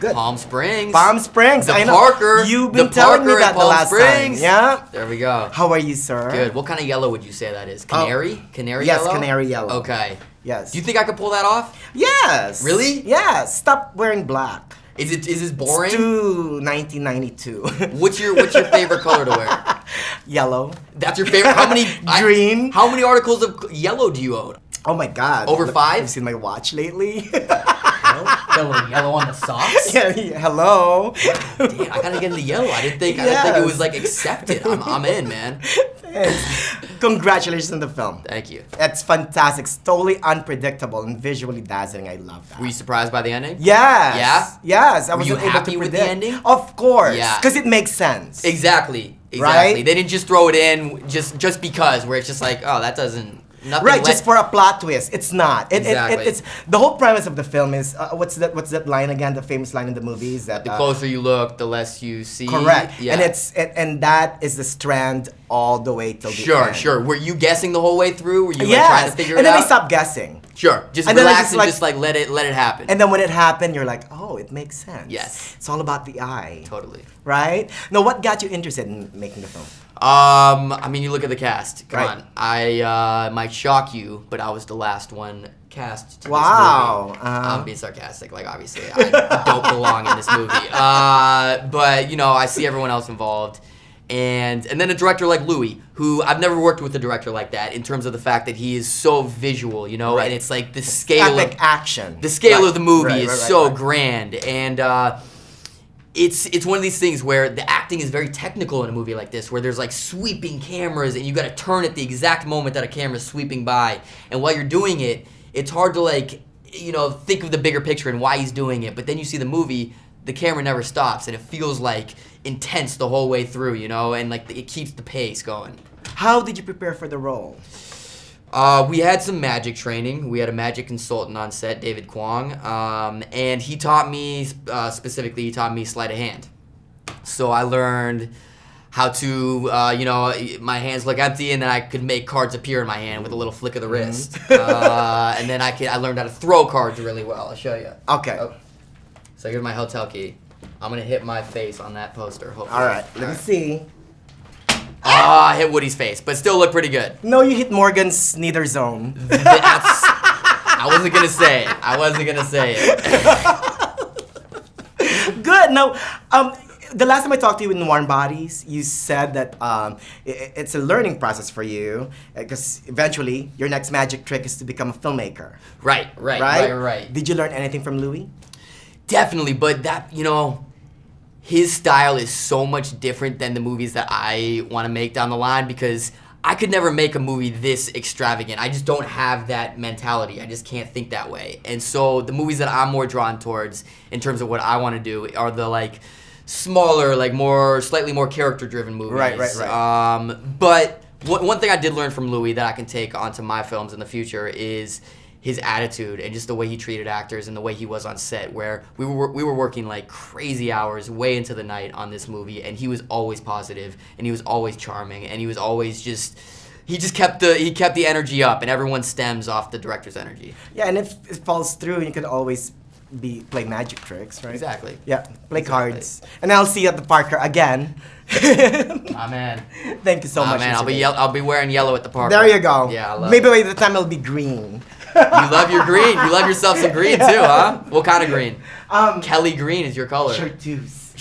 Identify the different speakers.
Speaker 1: Good.
Speaker 2: Palm Springs.
Speaker 1: Palm Springs.
Speaker 2: The
Speaker 1: I know.
Speaker 2: Parker.
Speaker 1: You've been
Speaker 2: the
Speaker 1: telling me
Speaker 2: Parker
Speaker 1: that
Speaker 2: at
Speaker 1: the
Speaker 2: Palm
Speaker 1: last
Speaker 2: Springs.
Speaker 1: time. Yeah.
Speaker 2: There we go.
Speaker 1: How are you, sir?
Speaker 2: Good. What kind of yellow would you say that is? Canary? Canary
Speaker 1: Yes,
Speaker 2: yellow?
Speaker 1: canary yellow.
Speaker 2: Okay.
Speaker 1: Yes.
Speaker 2: Do you think I could pull that off?
Speaker 1: Yes.
Speaker 2: Really?
Speaker 1: Yes. Stop wearing black.
Speaker 2: Is this boring?
Speaker 1: It's too 1992.
Speaker 2: What's your favorite color to wear?
Speaker 1: Yellow.
Speaker 2: That's your favorite? How many?
Speaker 1: Green.
Speaker 2: How many articles of yellow do you own?
Speaker 1: Oh my God.
Speaker 2: Over 5?
Speaker 1: Have you seen my watch lately?
Speaker 2: Yellow on the socks?
Speaker 1: Yeah, hello.
Speaker 2: Damn, I gotta get into yellow. I didn't think it was like accepted. I'm in, man.
Speaker 1: Congratulations on the film.
Speaker 2: Thank you.
Speaker 1: It's fantastic. It's totally unpredictable and visually dazzling. I love that.
Speaker 2: Were you surprised by the ending?
Speaker 1: Yes.
Speaker 2: Yeah?
Speaker 1: Yes. I
Speaker 2: Were you
Speaker 1: wasn't able
Speaker 2: happy
Speaker 1: to
Speaker 2: with the
Speaker 1: predict.
Speaker 2: ending?
Speaker 1: Of course.
Speaker 2: Yeah.
Speaker 1: Because it makes sense.
Speaker 2: Exactly.
Speaker 1: Right?
Speaker 2: They didn't just throw it in just because, where it's just like, oh, that doesn't. Nothing
Speaker 1: Right, just for a plot twist. It's not.
Speaker 2: Exactly.
Speaker 1: It's the whole premise of the film is what's that line again? The famous line in the movie is that
Speaker 2: the closer you look, the less you see.
Speaker 1: correct.
Speaker 2: Yeah.
Speaker 1: And that is the strand all the way till the end.
Speaker 2: Sure. Were you guessing the whole way through? Were you
Speaker 1: Yes.
Speaker 2: trying to figure
Speaker 1: and
Speaker 2: it out?
Speaker 1: then I stopped guessing.
Speaker 2: Sure. Just
Speaker 1: And then I
Speaker 2: relax
Speaker 1: just,
Speaker 2: and
Speaker 1: like-
Speaker 2: just like let it happen.
Speaker 1: And then when it happened, you're like, oh, it makes sense.
Speaker 2: Yes.
Speaker 1: It's all about the eye.
Speaker 2: Totally.
Speaker 1: Right? Now, what got you interested in making the film?
Speaker 2: I mean, you look at the cast. Come
Speaker 1: Right.
Speaker 2: on. I might shock you, but I was the last one cast to
Speaker 1: Wow.
Speaker 2: this movie. I'm being sarcastic. Like, obviously, I don't belong in this movie. But, you know, I see everyone else involved. And then a director like Louis, who I've never worked with a director like that in terms of the fact that he is so visual, you know,
Speaker 1: Right.
Speaker 2: and it's like the scale
Speaker 1: Epic action.
Speaker 2: the scale
Speaker 1: Right.
Speaker 2: of the movie
Speaker 1: Right,
Speaker 2: is
Speaker 1: right,
Speaker 2: so
Speaker 1: right.
Speaker 2: grand, and it's one of these things where the acting is very technical in a movie like this, where there's like sweeping cameras and you got to turn at the exact moment that a camera's sweeping by, and while you're doing it, it's hard to like, you know, think of the bigger picture and why he's doing it. But then you see the movie, the camera never stops, and it feels like intense the whole way through, you know, and like it keeps the pace going.
Speaker 1: How did you prepare for the role?
Speaker 2: We had some magic training. We had a magic consultant on set, David Kwong, and he taught me, specifically, he taught me sleight of hand. So I learned how to, you know, my hands look empty, and then I could make cards appear in my hand with a little flick of the wrist. And then I learned how to throw cards really well. I'll show you.
Speaker 1: Okay.
Speaker 2: Oh. So here's my hotel key. I'm going to hit my face on that poster, hopefully.
Speaker 1: All right. Let me see.
Speaker 2: I hit Woody's face, but still look pretty good.
Speaker 1: No, you hit Morgan's nether zone.
Speaker 2: I wasn't going to say it. I wasn't going to say it.
Speaker 1: Good. Now, the last time I talked to you in Warm Bodies, you said that it's a learning process for you because eventually your next magic trick is to become a filmmaker.
Speaker 2: Right.
Speaker 1: Did you learn anything from Louis?
Speaker 2: Definitely, but that, you know, his style is so much different than the movies that I want to make down the line, because I could never make a movie this extravagant. I just don't have that mentality. I just can't think that way. And so the movies that I'm more drawn towards in terms of what I want to do are the like smaller, like slightly more character-driven movies.
Speaker 1: Right.
Speaker 2: But one thing I did learn from Louis that I can take onto my films in the future is his attitude and just the way he treated actors and the way he was on set, where we were working like crazy hours way into the night on this movie, and he was always positive and he was always charming and he was always he kept the energy up, and everyone stems off the director's energy.
Speaker 1: Yeah, and if it falls through, you could always play magic tricks, right?
Speaker 2: Exactly.
Speaker 1: Yeah, play cards. And I'll see you at the Parker again.
Speaker 2: Ah, man.
Speaker 1: Thank you so much.
Speaker 2: Man, I'll be wearing yellow at the Parker.
Speaker 1: There you go.
Speaker 2: Yeah, I love
Speaker 1: Maybe
Speaker 2: it.
Speaker 1: by the time it'll be green.
Speaker 2: You love your green. You love yourself some green too, huh? What kind of green? Kelly green is your color.
Speaker 1: Chartreuse.